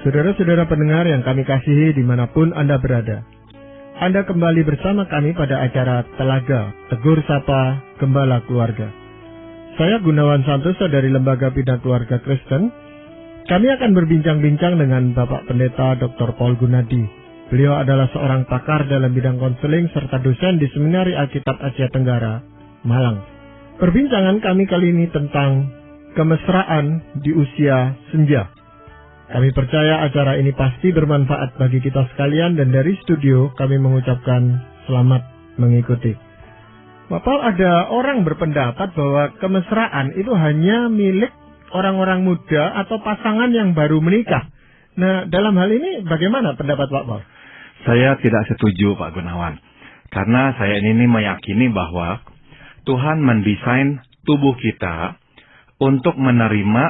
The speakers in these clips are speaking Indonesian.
Saudara-saudara pendengar yang kami kasihi dimanapun Anda berada, Anda kembali bersama kami pada acara Telaga Tegur Sapa Gembala Keluarga. Saya Gunawan Santoso dari Lembaga Bina Keluarga Kristen. Kami akan berbincang-bincang dengan Bapak Pendeta Dr. Paul Gunadi. Beliau adalah seorang pakar dalam bidang konseling serta dosen di Seminari Alkitab Asia Tenggara, Malang. Perbincangan kami kali ini tentang kemesraan di usia senja. Kami percaya acara ini pasti bermanfaat bagi kita sekalian dan dari studio kami mengucapkan selamat mengikuti. Bapak, ada orang berpendapat bahwa kemesraan itu hanya milik orang-orang muda atau pasangan yang baru menikah. Nah, dalam hal ini bagaimana pendapat Pak Paul? Saya tidak setuju, Pak Gunawan. Karena saya ini meyakini bahwa Tuhan mendesain tubuh kita untuk menerima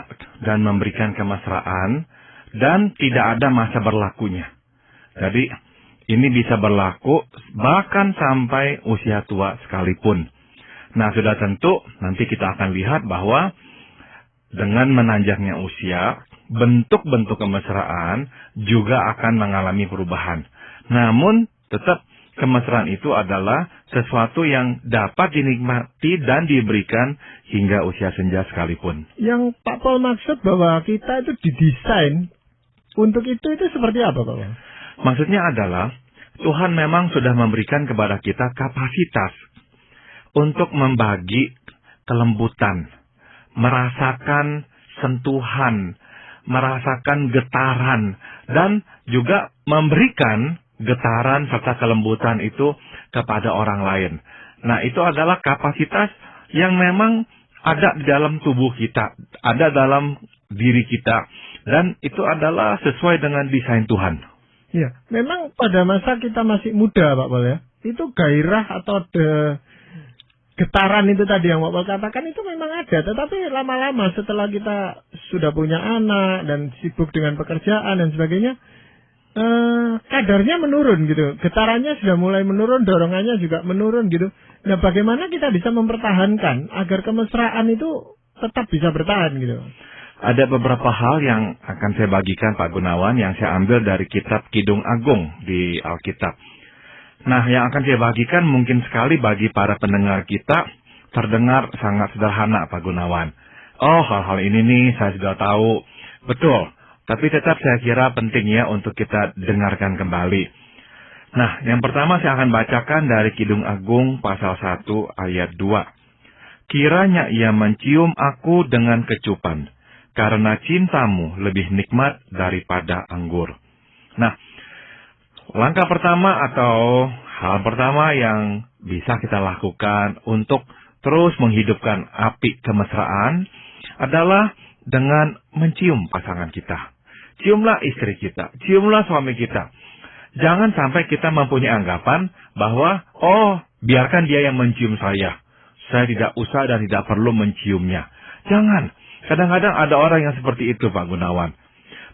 dan memberikan kemesraan dan tidak ada masa berlakunya. Jadi, ini bisa berlaku bahkan sampai usia tua sekalipun. Nah, sudah tentu nanti kita akan lihat bahwa dengan menanjaknya usia, bentuk-bentuk kemesraan juga akan mengalami perubahan. Namun, tetap kemesraan itu adalah sesuatu yang dapat dinikmati dan diberikan hingga usia senja sekalipun. Yang Pak Paul maksud bahwa kita itu didesain untuk itu seperti apa, Pak Paul? Maksudnya adalah, Tuhan memang sudah memberikan kepada kita kapasitas untuk membagi kelembutan, merasakan sentuhan, merasakan getaran, dan juga memberikan getaran serta kelembutan itu kepada orang lain. Nah, itu adalah kapasitas yang memang ada di dalam tubuh kita, ada dalam diri kita, dan itu adalah sesuai dengan desain Tuhan. Ya, memang pada masa kita masih muda, Pak Paul ya, itu gairah atau getaran itu tadi yang Pak Paul katakan itu memang ada, tetapi lama-lama setelah kita sudah punya anak dan sibuk dengan pekerjaan dan sebagainya, kadarnya menurun gitu, getarannya sudah mulai menurun, dorongannya juga menurun gitu. Nah, bagaimana kita bisa mempertahankan agar kemesraan itu tetap bisa bertahan gitu? Ada beberapa hal yang akan saya bagikan, Pak Gunawan, yang saya ambil dari kitab Kidung Agung di Alkitab. Nah, yang akan saya bagikan mungkin sekali bagi para pendengar kita terdengar sangat sederhana, Pak Gunawan. Oh, hal-hal ini nih saya sudah tahu. Betul, tapi tetap saya kira penting ya untuk kita dengarkan kembali. Nah, yang pertama saya akan bacakan dari Kidung Agung pasal 1 ayat 2. Kiranya ia mencium aku dengan kecupan, karena cintamu lebih nikmat daripada anggur. Nah, langkah pertama atau hal pertama yang bisa kita lakukan untuk terus menghidupkan api kemesraan adalah dengan mencium pasangan kita. Ciumlah istri kita, ciumlah suami kita. Jangan sampai kita mempunyai anggapan bahwa, oh, biarkan dia yang mencium saya. Saya tidak usah dan tidak perlu menciumnya. Jangan. Kadang-kadang ada orang yang seperti itu, Pak Gunawan.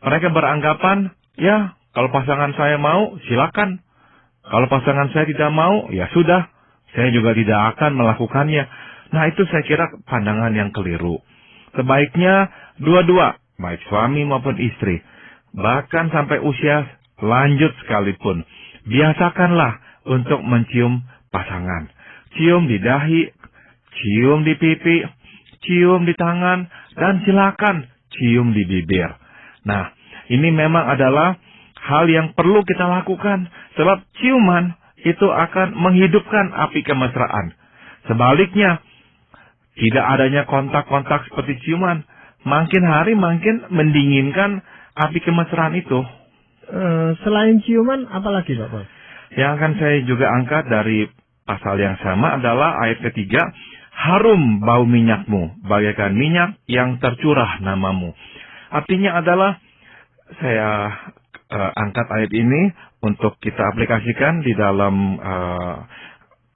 Mereka beranggapan, ya, kalau pasangan saya mau, silakan. Kalau pasangan saya tidak mau, ya sudah. Saya juga tidak akan melakukannya. Nah, itu saya kira pandangan yang keliru. Sebaiknya dua-dua, baik suami maupun istri, bahkan sampai usia lanjut sekalipun, biasakanlah untuk mencium pasangan. Cium di dahi, cium di pipi, cium di tangan, dan silakan cium di bibir. Nah, ini memang adalah hal yang perlu kita lakukan, sebab ciuman itu akan menghidupkan api kemesraan. Sebaliknya, tidak adanya kontak-kontak seperti ciuman, makin hari makin mendinginkan api kemesraan itu. Selain ciuman, apalagi Pak Paul? Yang akan saya juga angkat dari pasal yang sama adalah ayat ketiga, harum bau minyakmu, bagaikan minyak yang tercurah namamu. Artinya adalah, saya angkat ayat ini untuk kita aplikasikan di dalam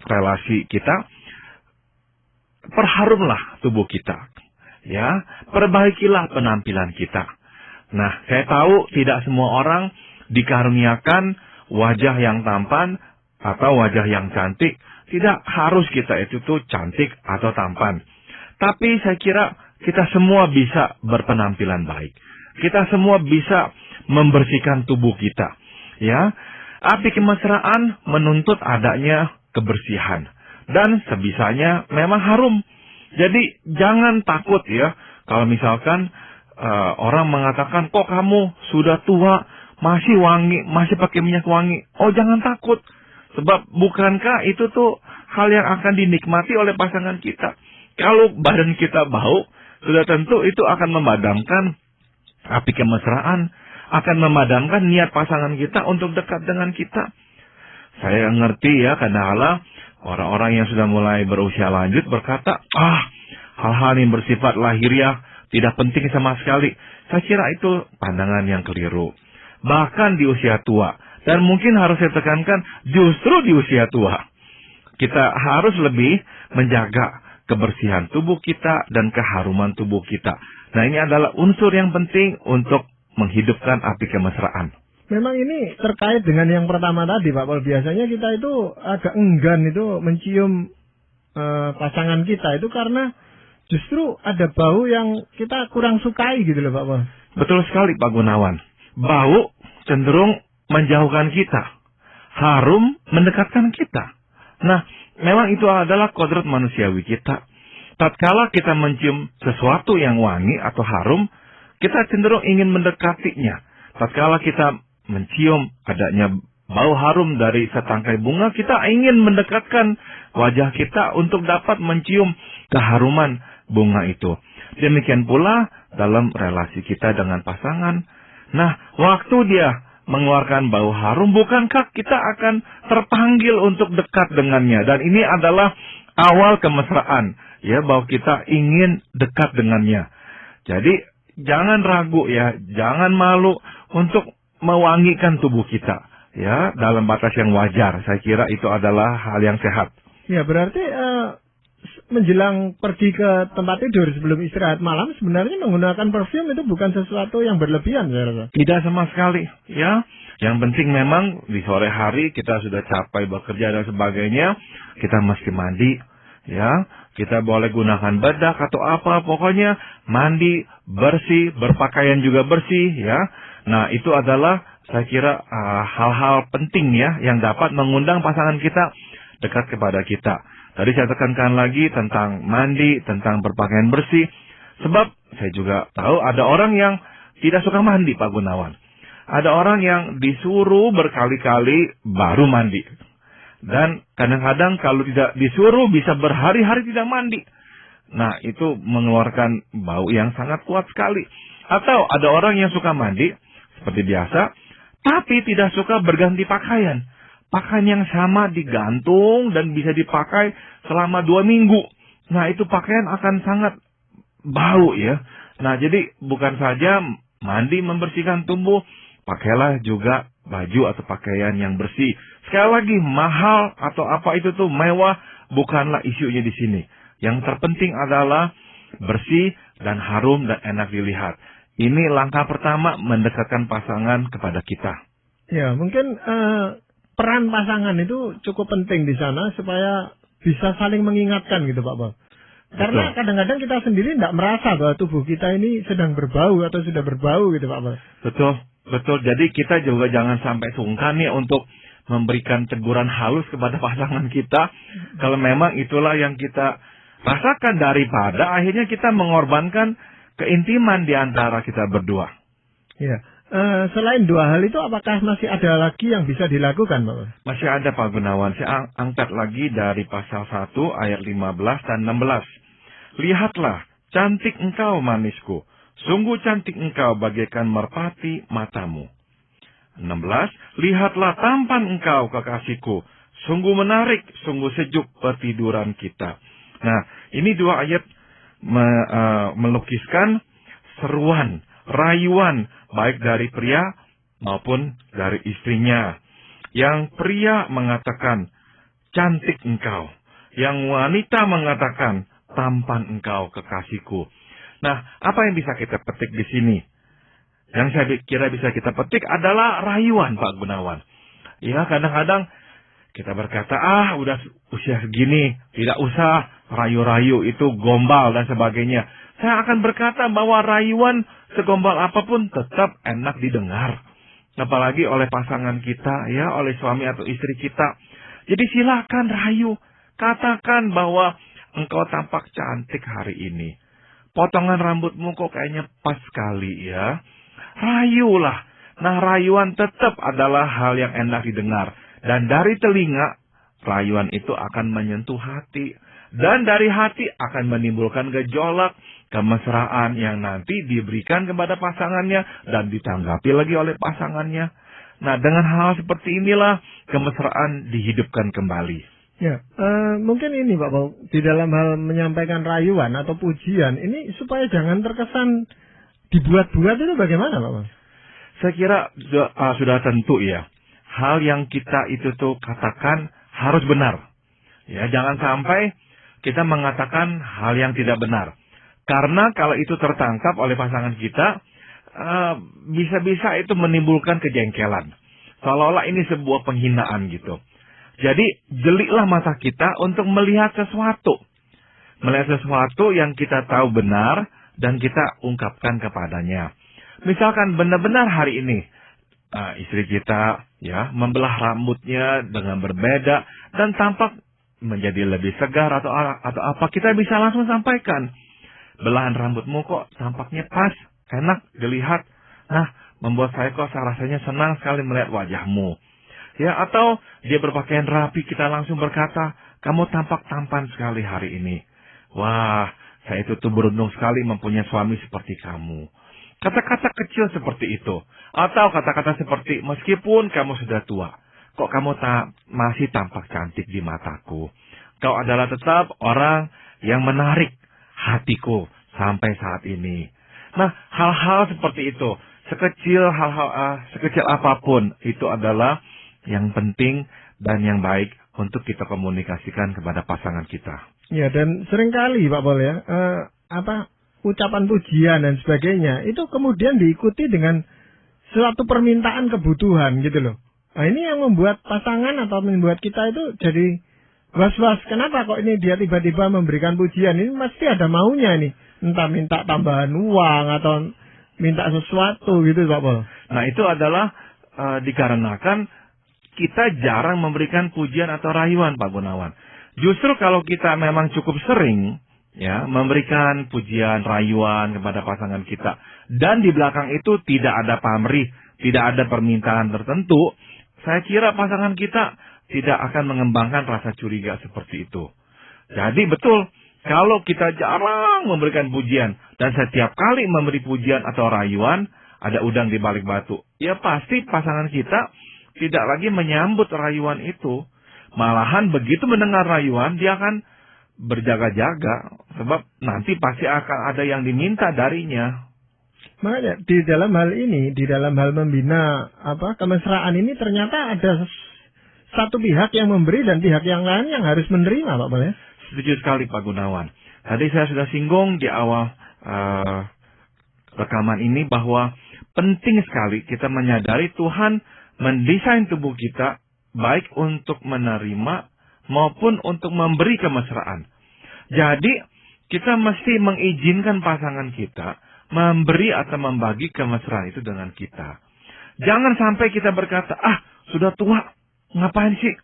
relasi kita. Perharumlah tubuh kita, ya, perbaikilah penampilan kita. Nah, saya tahu tidak semua orang dikaruniakan wajah yang tampan atau wajah yang cantik. Tidak harus kita itu tuh cantik atau tampan. Tapi saya kira kita semua bisa berpenampilan baik. Kita semua bisa membersihkan tubuh kita. Ya, api kemesraan menuntut adanya kebersihan dan sebisanya memang harum. Jadi jangan takut ya kalau misalkan orang mengatakan, kok kamu sudah tua masih wangi, masih pakai minyak wangi. Oh, jangan takut. Sebab bukankah itu tuh hal yang akan dinikmati oleh pasangan kita. Kalau badan kita bau, sudah tentu itu akan memadamkan api kemesraan, akan memadamkan niat pasangan kita untuk dekat dengan kita. Saya ngerti ya, kadang-kala orang-orang yang sudah mulai berusia lanjut berkata, hal-hal yang bersifat lahiriah tidak penting sama sekali. Saya kira itu pandangan yang keliru. Bahkan di usia tua, dan mungkin harus saya tekankan, justru di usia tua, kita harus lebih menjaga kebersihan tubuh kita dan keharuman tubuh kita. Nah, ini adalah unsur yang penting untuk menghidupkan api kemesraan. Memang ini terkait dengan yang pertama tadi, Pak Paul. Biasanya kita itu agak enggan itu mencium pasangan kita itu karena justru ada bau yang kita kurang sukai gitu loh, Pak Paul. Betul sekali, Pak Gunawan. Bau cenderung menjauhkan kita. Harum mendekatkan kita. Nah, memang itu adalah kodrat manusiawi kita. Tatkala kita mencium sesuatu yang wangi atau harum, kita cenderung ingin mendekatinya. Tatkala kita mencium adanya bau harum dari setangkai bunga, kita ingin mendekatkan wajah kita untuk dapat mencium keharuman bunga itu. Demikian pula dalam relasi kita dengan pasangan. Nah, waktu dia mengeluarkan bau harum, bukankah kita akan terpanggil untuk dekat dengannya? Dan ini adalah awal kemesraan, ya, bahwa kita ingin dekat dengannya. Jadi, jangan ragu ya, jangan malu untuk mewangikan tubuh kita, ya, dalam batas yang wajar. Saya kira itu adalah hal yang sehat. Ya, berarti menjelang pergi ke tempat tidur sebelum istirahat malam, sebenarnya menggunakan parfum itu bukan sesuatu yang berlebihan, saya rasa. Tidak sama sekali, ya. Yang penting memang di sore hari kita sudah capek bekerja dan sebagainya, kita mesti mandi, ya. Kita boleh gunakan bedak atau apa, pokoknya mandi, bersih, berpakaian juga bersih, ya. Nah, itu adalah saya kira hal-hal penting ya yang dapat mengundang pasangan kita dekat kepada kita. Tadi saya tekankan lagi tentang mandi, tentang berpakaian bersih. Sebab saya juga tahu ada orang yang tidak suka mandi, Pak Gunawan. Ada orang yang disuruh berkali-kali baru mandi. Dan kadang-kadang kalau tidak disuruh bisa berhari-hari tidak mandi. Nah, itu mengeluarkan bau yang sangat kuat sekali. Atau ada orang yang suka mandi, seperti biasa, tapi tidak suka berganti pakaian. Pakaian yang sama digantung dan bisa dipakai selama 2 minggu. Nah, itu pakaian akan sangat bau ya. Nah, jadi bukan saja mandi membersihkan tubuh, pakailah juga baju atau pakaian yang bersih. Sekali lagi, mahal atau apa itu tuh mewah bukanlah isunya di sini. Yang terpenting adalah bersih dan harum dan enak dilihat. Ini langkah pertama mendekatkan pasangan kepada kita. Ya, mungkin peran pasangan itu cukup penting di sana supaya bisa saling mengingatkan gitu, Pak Paul. Karena kadang-kadang kita sendiri tidak merasa bahwa tubuh kita ini sedang berbau atau sudah berbau gitu, Pak Paul. Betul. Jadi kita juga jangan sampai sungkan ya untuk memberikan teguran halus kepada pasangan kita. Kalau memang itulah yang kita rasakan, daripada akhirnya kita mengorbankan keintiman di antara kita berdua. Ya. Selain 2 hal itu, apakah masih ada lagi yang bisa dilakukan, Pak? Masih ada, Pak Gunawan. Saya angkat lagi dari pasal 1 ayat 15 dan 16. Lihatlah, cantik engkau manisku. Sungguh cantik engkau bagaikan merpati matamu. 16. Lihatlah tampan engkau kekasihku. Sungguh menarik, sungguh sejuk pertiduran kita. Nah, ini 2 ayat melukiskan seruan, rayuan, baik dari pria maupun dari istrinya. Yang pria mengatakan, cantik engkau. Yang wanita mengatakan, tampan engkau kekasihku. Nah, apa yang bisa kita petik di sini? Yang saya kira bisa kita petik adalah rayuan, Pak Gunawan. Ya, kadang-kadang kita berkata, udah usia segini, tidak usah rayu-rayu itu gombal dan sebagainya. Saya akan berkata bahwa rayuan segombal apapun tetap enak didengar. Apalagi oleh pasangan kita, ya, oleh suami atau istri kita. Jadi silakan rayu. Katakan bahwa engkau tampak cantik hari ini. Potongan rambutmu kok kayaknya pas sekali, ya. Rayulah. Nah, rayuan tetap adalah hal yang enak didengar. Dan dari telinga, rayuan itu akan menyentuh hati. Dan dari hati akan menimbulkan gejolak, kemesraan yang nanti diberikan kepada pasangannya dan ditanggapi lagi oleh pasangannya. Nah, dengan hal seperti inilah kemesraan dihidupkan kembali. Ya, mungkin ini Pak Paul, di dalam hal menyampaikan rayuan atau pujian, ini supaya jangan terkesan dibuat-buat itu bagaimana Pak Paul? Saya kira sudah tentu ya, hal yang kita itu tuh katakan harus benar. Ya, jangan sampai kita mengatakan hal yang tidak benar. Karena kalau itu tertangkap oleh pasangan kita, bisa-bisa itu menimbulkan kejengkelan. Seolah-olah ini sebuah penghinaan gitu. Jadi, jeliklah mata kita untuk melihat sesuatu. Melihat sesuatu yang kita tahu benar dan kita ungkapkan kepadanya. Misalkan benar-benar hari ini, istri kita ya membelah rambutnya dengan berbeda dan tampak menjadi lebih segar atau apa, kita bisa langsung sampaikan. Belahan rambutmu kok tampaknya pas, enak dilihat. Nah, membuat saya kok rasanya senang sekali melihat wajahmu. Ya, atau dia berpakaian rapi, kita langsung berkata, kamu tampak tampan sekali hari ini. Wah, saya itu tuh beruntung sekali mempunyai suami seperti kamu. Kata-kata kecil seperti itu. Atau kata-kata seperti, meskipun kamu sudah tua, kok kamu masih tampak cantik di mataku. Kau adalah tetap orang yang menarik hatiku sampai saat ini. Nah, hal-hal seperti itu, sekecil apapun, itu adalah yang penting dan yang baik untuk kita komunikasikan kepada pasangan kita. Ya, dan seringkali Pak Paul ya, ucapan pujian dan sebagainya itu kemudian diikuti dengan suatu permintaan kebutuhan gitu loh. Nah, ini yang membuat pasangan atau membuat kita itu jadi was-was. Kenapa kok ini dia tiba-tiba memberikan pujian? Ini pasti ada maunya ini. Entah minta tambahan uang atau minta sesuatu gitu Pak Paul. Nah, itu adalah dikarenakan kita jarang memberikan pujian atau rayuan Pak Gunawan. Justru kalau kita memang cukup sering ya memberikan pujian, rayuan kepada pasangan kita, dan di belakang itu tidak ada pamrih, tidak ada permintaan tertentu, saya kira pasangan kita tidak akan mengembangkan rasa curiga seperti itu. Jadi betul, kalau kita jarang memberikan pujian dan setiap kali memberi pujian atau rayuan, ada udang di balik batu, ya pasti pasangan kita tidak lagi menyambut rayuan itu. Malahan begitu mendengar rayuan, dia akan berjaga-jaga, sebab nanti pasti akan ada yang diminta darinya. Makanya di dalam hal ini, di dalam hal membina kemesraan ini ternyata ada satu pihak yang memberi dan pihak yang lain yang harus menerima, Pak Paul ya? Setuju sekali Pak Gunawan. Tadi saya sudah singgung di awal rekaman ini bahwa penting sekali kita menyadari Tuhan mendesain tubuh kita baik untuk menerima maupun untuk memberi kemesraan. Jadi, kita mesti mengizinkan pasangan kita memberi atau membagi kemesraan itu dengan kita. Jangan sampai kita berkata, sudah tua, ngapain sih?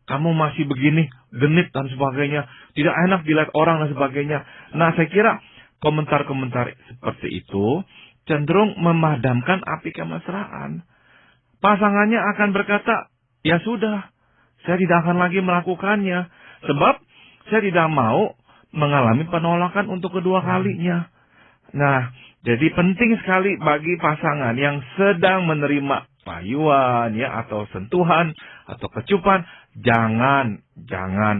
Kamu masih begini, genit dan sebagainya. Tidak enak dilihat orang dan sebagainya. Nah, saya kira komentar-komentar seperti itu cenderung memadamkan api kemesraan. Pasangannya akan berkata, ya sudah, saya tidak akan lagi melakukannya. Sebab saya tidak mau mengalami penolakan untuk kedua kalinya. Nah, jadi penting sekali bagi pasangan yang sedang menerima rayuan ya atau sentuhan atau kecupan, jangan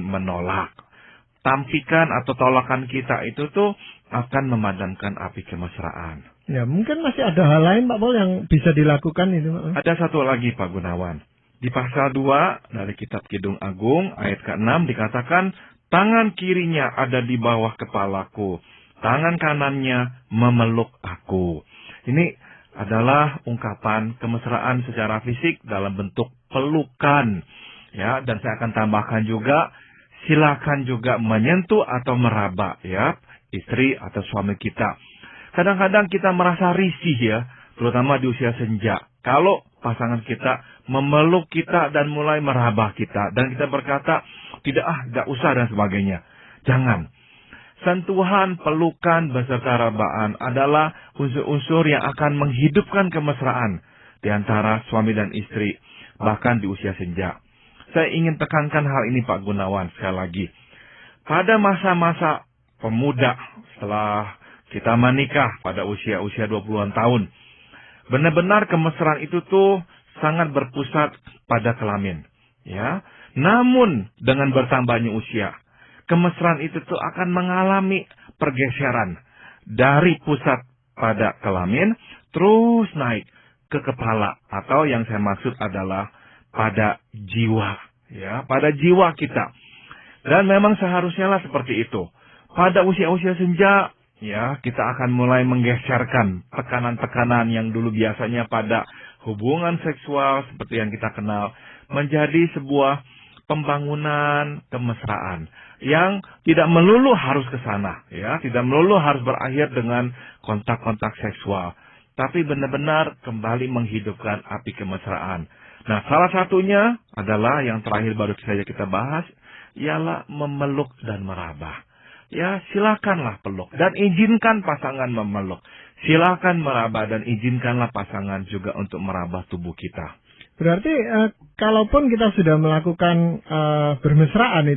menolak. Tampikan atau tolakan kita itu tuh akan memadamkan api kemesraan. Ya, mungkin masih ada hal lain Pak Paul yang bisa dilakukan itu Pak. Ada satu lagi Pak Gunawan. Di pasal 2 dari kitab Kidung Agung ayat ke-6 dikatakan, tangan kirinya ada di bawah kepalaku, tangan kanannya memeluk aku. Ini adalah ungkapan kemesraan secara fisik dalam bentuk pelukan. Ya, dan saya akan tambahkan juga silakan juga menyentuh atau meraba ya istri atau suami kita. Kadang-kadang kita merasa risih ya, terutama di usia senja. Kalau pasangan kita memeluk kita dan mulai meraba kita, dan kita berkata, tidak usah dan sebagainya. Jangan. Sentuhan, pelukan, beserta rabaan adalah unsur-unsur yang akan menghidupkan kemesraan di antara suami dan istri, bahkan di usia senja. Saya ingin tekankan hal ini Pak Gunawan sekali lagi. Pada masa-masa pemuda, setelah kita menikah pada usia 20-an tahun, benar-benar kemesraan itu tuh sangat berpusat pada kelamin. Ya, namun dengan bertambahnya usia, kemesraan itu tuh akan mengalami pergeseran dari pusat pada kelamin terus naik ke kepala, atau yang saya maksud adalah pada jiwa, ya, pada jiwa kita. Dan memang seharusnya lah seperti itu. Pada usia-usia senja, ya, kita akan mulai menggeserkan tekanan-tekanan yang dulu biasanya pada hubungan seksual seperti yang kita kenal menjadi sebuah pembangunan kemesraan yang tidak melulu harus ke sana, ya, tidak melulu harus berakhir dengan kontak-kontak seksual, tapi benar-benar kembali menghidupkan api kemesraan. Nah, salah satunya adalah yang terakhir baru saja kita bahas, ialah memeluk dan meraba. Ya, silakanlah peluk dan izinkan pasangan memeluk. Silakan meraba dan izinkanlah pasangan juga untuk meraba tubuh kita. Berarti kalaupun kita sudah melakukan bermesraan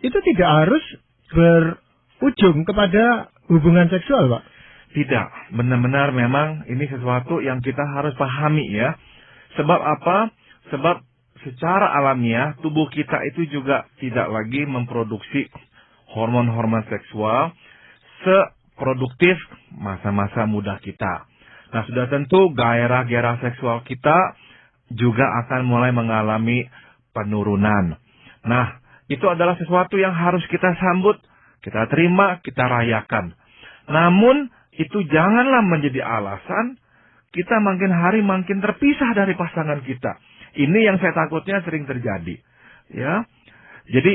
itu tidak harus berujung kepada hubungan seksual, Pak? Tidak, benar-benar memang ini sesuatu yang kita harus pahami ya. Sebab apa? Sebab secara alamiah tubuh kita itu juga tidak lagi memproduksi hormon-hormon seksual seproduktif masa-masa muda kita. Nah, sudah tentu gairah-gairah seksual kita juga akan mulai mengalami penurunan. Nah, itu adalah sesuatu yang harus kita sambut, kita terima, kita rayakan. Namun, itu janganlah menjadi alasan kita makin hari makin terpisah dari pasangan kita. Ini yang saya takutnya sering terjadi. Ya, jadi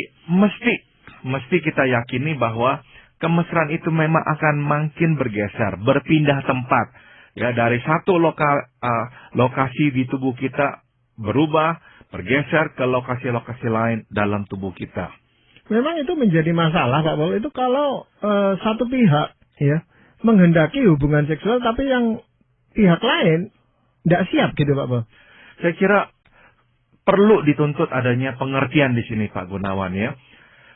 mesti kita yakini bahwa kemesraan itu memang akan makin bergeser, berpindah tempat. Ya, dari satu lokasi di tubuh kita berubah, bergeser ke lokasi-lokasi lain dalam tubuh kita. Memang itu menjadi masalah, Pak Paul. Itu kalau satu pihak ya menghendaki hubungan seksual, tapi yang pihak lain tidak siap gitu, Pak Paul. Saya kira perlu dituntut adanya pengertian di sini, Pak Gunawan ya.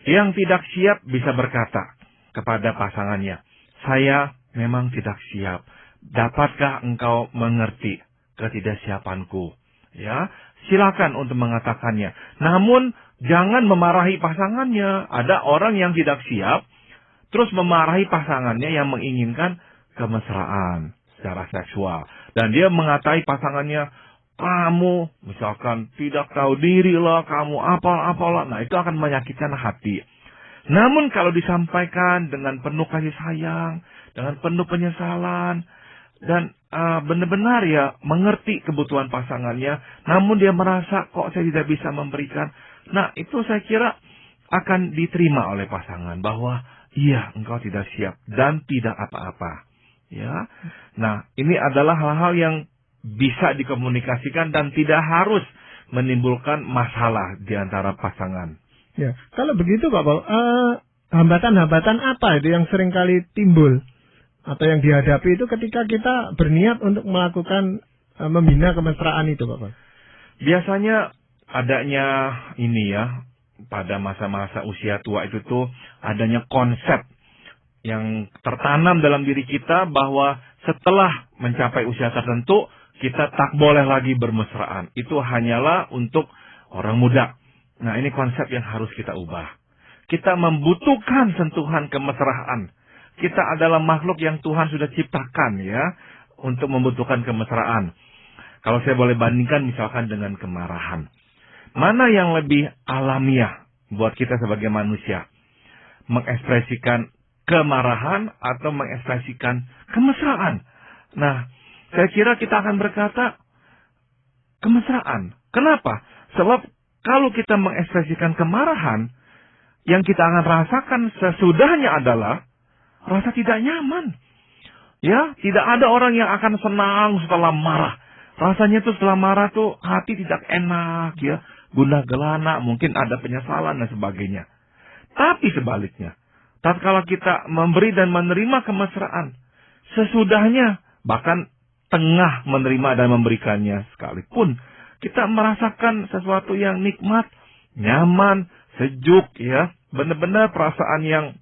Yang tidak siap bisa berkata kepada pasangannya, saya memang tidak siap. Dapatkah engkau mengerti ketidaksiapanku? Ya, silakan untuk mengatakannya. Namun jangan memarahi pasangannya. Ada orang yang tidak siap, terus memarahi pasangannya yang menginginkan kemesraan secara seksual. Dan dia mengatai pasangannya, kamu misalkan tidak tahu diri lah, kamu apalah. Nah, itu akan menyakitkan hati. Namun kalau disampaikan dengan penuh kasih sayang, dengan penuh penyesalan, dan benar-benar ya mengerti kebutuhan pasangannya, namun dia merasa kok saya tidak bisa memberikan. Nah, itu saya kira akan diterima oleh pasangan bahwa iya, engkau tidak siap dan tidak apa-apa. Ya. Nah, ini adalah hal-hal yang bisa dikomunikasikan dan tidak harus menimbulkan masalah di antara pasangan. Ya, kalau begitu Pak Paul, hambatan-hambatan apa itu yang seringkali timbul atau yang dihadapi itu ketika kita berniat untuk melakukan membina kemesraan itu, Pak Paul? Biasanya adanya ini ya, pada masa-masa usia tua itu tuh adanya konsep yang tertanam dalam diri kita bahwa setelah mencapai usia tertentu kita tak boleh lagi bermesraan. Itu hanyalah untuk orang muda. Nah, ini konsep yang harus kita ubah. Kita membutuhkan sentuhan kemesraan. Kita adalah makhluk yang Tuhan sudah ciptakan ya untuk membutuhkan kemesraan. Kalau saya boleh bandingkan misalkan dengan kemarahan. Mana yang lebih alamiah buat kita sebagai manusia? Mengekspresikan kemarahan atau mengekspresikan kemesraan? Nah, saya kira kita akan berkata kemesraan. Kenapa? Sebab kalau kita mengekspresikan kemarahan, yang kita akan rasakan sesudahnya adalah rasa tidak nyaman. Ya, tidak ada orang yang akan senang setelah marah. Rasanya tuh setelah marah tuh hati tidak enak, ya, gundah gelana, mungkin ada penyesalan dan sebagainya. Tapi sebaliknya, tatkala kita memberi dan menerima kemesraan, sesudahnya, bahkan tengah menerima dan memberikannya sekalipun, kita merasakan sesuatu yang nikmat, nyaman, sejuk, ya, benar-benar perasaan yang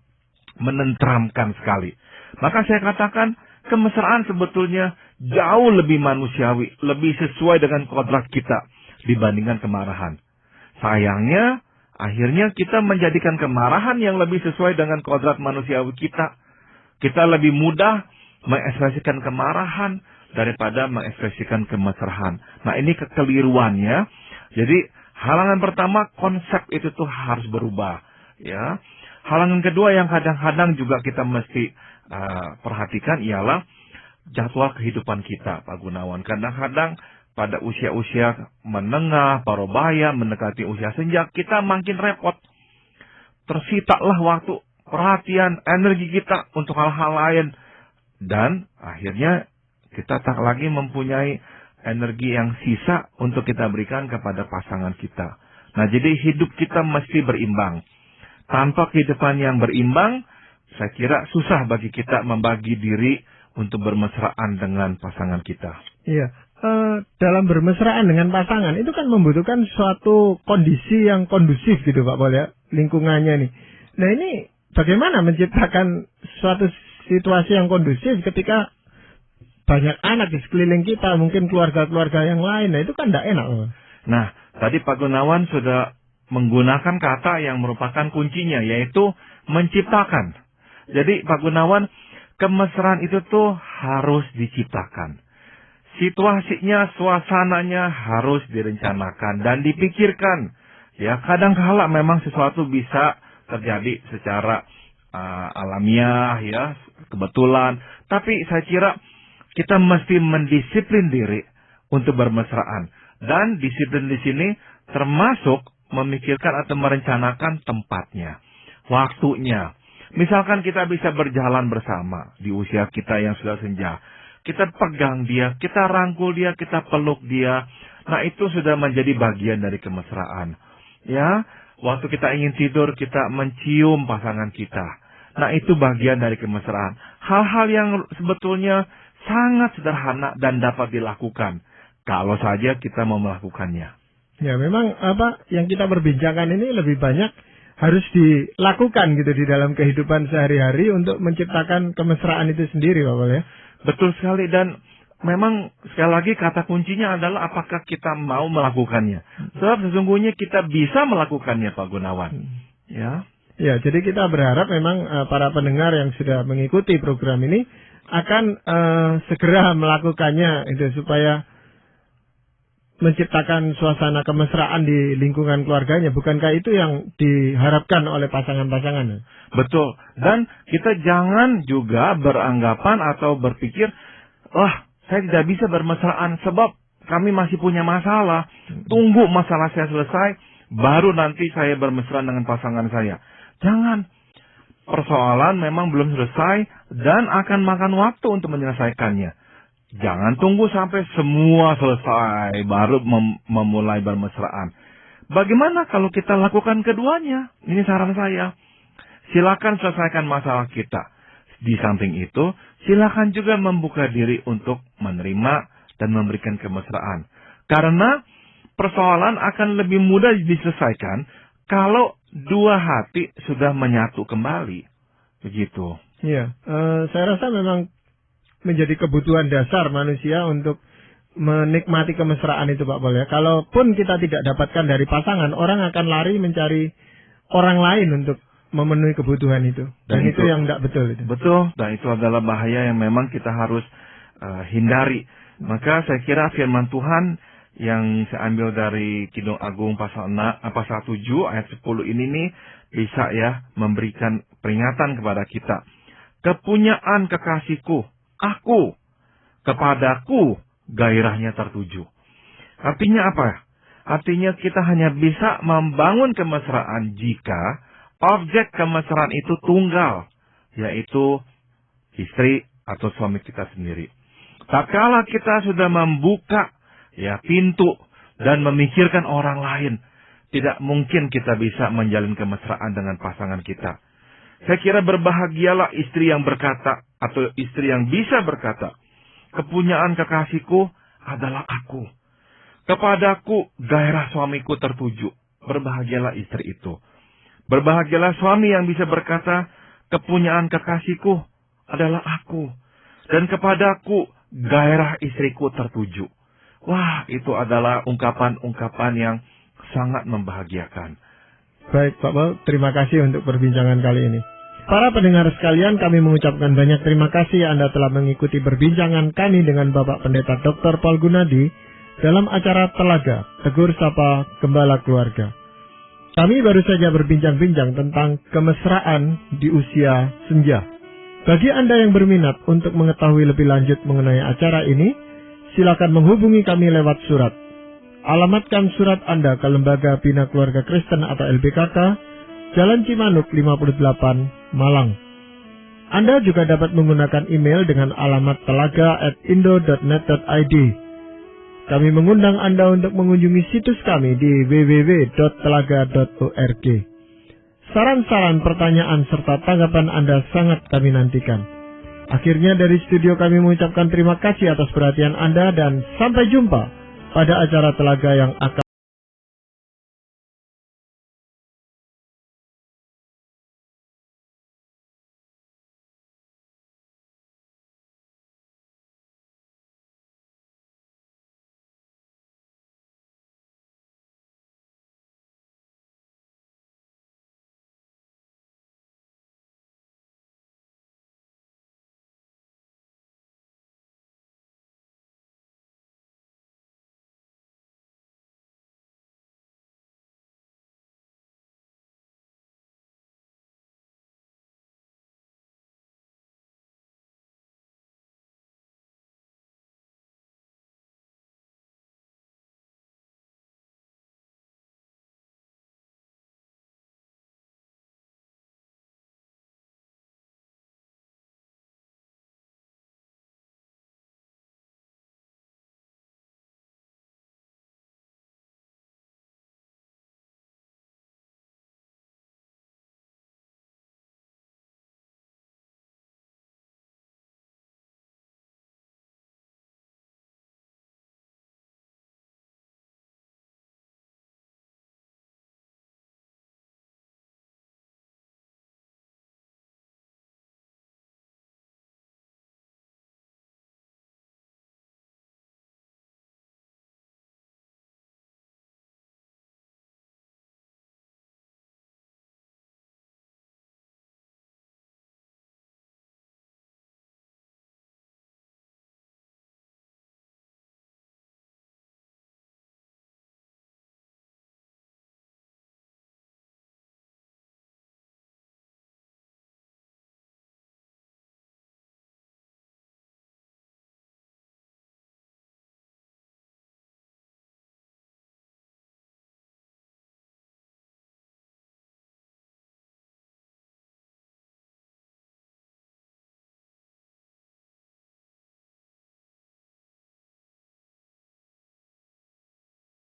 menenteramkan sekali. Maka saya katakan, kemesraan sebetulnya jauh lebih manusiawi, lebih sesuai dengan kodrat kita dibandingkan kemarahan. Sayangnya, akhirnya kita menjadikan kemarahan yang lebih sesuai dengan kodrat manusiawi kita. Kita lebih mudah mengekspresikan kemarahan daripada mengekspresikan kemesraan. Nah, ini kekeliruannya. Jadi, halangan pertama, konsep itu tuh harus berubah. Ya. Halangan kedua yang kadang-kadang juga kita mesti perhatikan ialah jadwal kehidupan kita, Pak Gunawan. Kadang-kadang pada usia-usia menengah, parubaya, mendekati usia senja, kita makin repot. Tersitalah waktu, perhatian, energi kita untuk hal-hal lain. Dan akhirnya kita tak lagi mempunyai energi yang sisa untuk kita berikan kepada pasangan kita. Nah, jadi hidup kita mesti berimbang. Tanpa kehidupan yang berimbang, saya kira susah bagi kita membagi diri untuk bermesraan dengan pasangan kita. Iya, dalam bermesraan dengan pasangan itu kan membutuhkan suatu kondisi yang kondusif gitu Pak Paul, ya, lingkungannya nih. Nah, ini bagaimana menciptakan suatu situasi yang kondusif ketika banyak anak di sekeliling kita, mungkin keluarga-keluarga yang lain. Nah, itu kan tidak enak, Pak. Nah, tadi Pak Gunawan sudah menggunakan kata yang merupakan kuncinya, yaitu menciptakan. Jadi Pak Gunawan, kemesraan itu tuh harus diciptakan. Situasinya, suasananya harus direncanakan dan dipikirkan. Ya, kadang-kala memang sesuatu bisa terjadi secara alamiah, ya, kebetulan. Tapi saya kira kita mesti mendisiplin diri untuk bermesraan. Dan disiplin di sini termasuk memikirkan atau merencanakan tempatnya, waktunya. Misalkan kita bisa berjalan bersama di usia kita yang sudah senja. Kita pegang dia, kita rangkul dia, kita peluk dia. Nah, itu sudah menjadi bagian dari kemesraan. Ya, waktu kita ingin tidur, kita mencium pasangan kita. Nah, itu bagian dari kemesraan. Hal-hal yang sebetulnya sangat sederhana dan dapat dilakukan kalau saja kita mau melakukannya. Ya, memang yang kita perbincangkan ini lebih banyak harus dilakukan gitu di dalam kehidupan sehari-hari untuk menciptakan kemesraan itu sendiri, Pak Paul, ya. Betul sekali, dan memang sekali lagi kata kuncinya adalah apakah kita mau melakukannya. Sebab sesungguhnya kita bisa melakukannya, Pak Gunawan. Ya. Ya, jadi kita berharap memang para pendengar yang sudah mengikuti program ini akan segera melakukannya itu supaya menciptakan suasana kemesraan di lingkungan keluarganya. Bukankah itu yang diharapkan oleh pasangan-pasangan? Betul. Dan kita jangan juga beranggapan atau berpikir, saya tidak bisa bermesraan sebab kami masih punya masalah. Tunggu masalah saya selesai, baru nanti saya bermesraan dengan pasangan saya. Jangan. Persoalan memang belum selesai dan akan makan waktu untuk menyelesaikannya. Jangan tunggu sampai semua selesai baru memulai bermesraan. Bagaimana kalau kita lakukan keduanya? Ini saran saya. Silakan selesaikan masalah kita. Di samping itu, silakan juga membuka diri untuk menerima dan memberikan kemesraan. Karena persoalan akan lebih mudah diselesaikan kalau dua hati sudah menyatu kembali. Begitu. Iya, saya rasa memang menjadi kebutuhan dasar manusia untuk menikmati kemesraan itu, Pak Paul, ya. Kalaupun kita tidak dapatkan dari pasangan, orang akan lari mencari orang lain untuk memenuhi kebutuhan itu. Dan itu yang tidak betul. Itu. Betul, dan itu adalah bahaya yang memang kita harus hindari. Maka saya kira firman Tuhan yang saya ambil dari Kidung Agung pasal 7 ayat 10 ini nih bisa ya memberikan peringatan kepada kita. Kepunyaan kekasihku, aku, kepadaku gairahnya tertuju. Artinya apa? Artinya kita hanya bisa membangun kemesraan jika objek kemesraan itu tunggal, yaitu istri atau suami kita sendiri. Tatkala kita sudah membuka pintu dan memikirkan orang lain, tidak mungkin kita bisa menjalin kemesraan dengan pasangan kita. Saya kira berbahagialah istri yang berkata, atau istri yang bisa berkata, kepunyaan kekasihku adalah aku. Kepadaku gairah suamiku tertuju. Berbahagialah istri itu. Berbahagialah suami yang bisa berkata, kepunyaan kekasihku adalah aku. Dan kepadaku gairah istriku tertuju. Wah, itu adalah ungkapan-ungkapan yang sangat membahagiakan. Baik, Pak Paul, terima kasih untuk perbincangan kali ini. Para pendengar sekalian, kami mengucapkan banyak terima kasih Anda telah mengikuti perbincangan kami dengan Bapak Pendeta Dr. Paul Gunadi dalam acara Telaga, Tegur Sapa Gembala Keluarga. Kami baru saja berbincang-bincang tentang kemesraan di usia senja. Bagi Anda yang berminat untuk mengetahui lebih lanjut mengenai acara ini, silakan menghubungi kami lewat surat. Alamatkan surat Anda ke Lembaga Bina Keluarga Kristen atau LBKK, Jalan Cimanuk 58, Malang. Anda juga dapat menggunakan email dengan alamat telaga@indo.net.id. Kami mengundang Anda untuk mengunjungi situs kami di www.telaga.org. Saran-saran, pertanyaan, serta tanggapan Anda sangat kami nantikan. Akhirnya dari studio kami mengucapkan terima kasih atas perhatian Anda dan sampai jumpa pada acara Telaga yang akan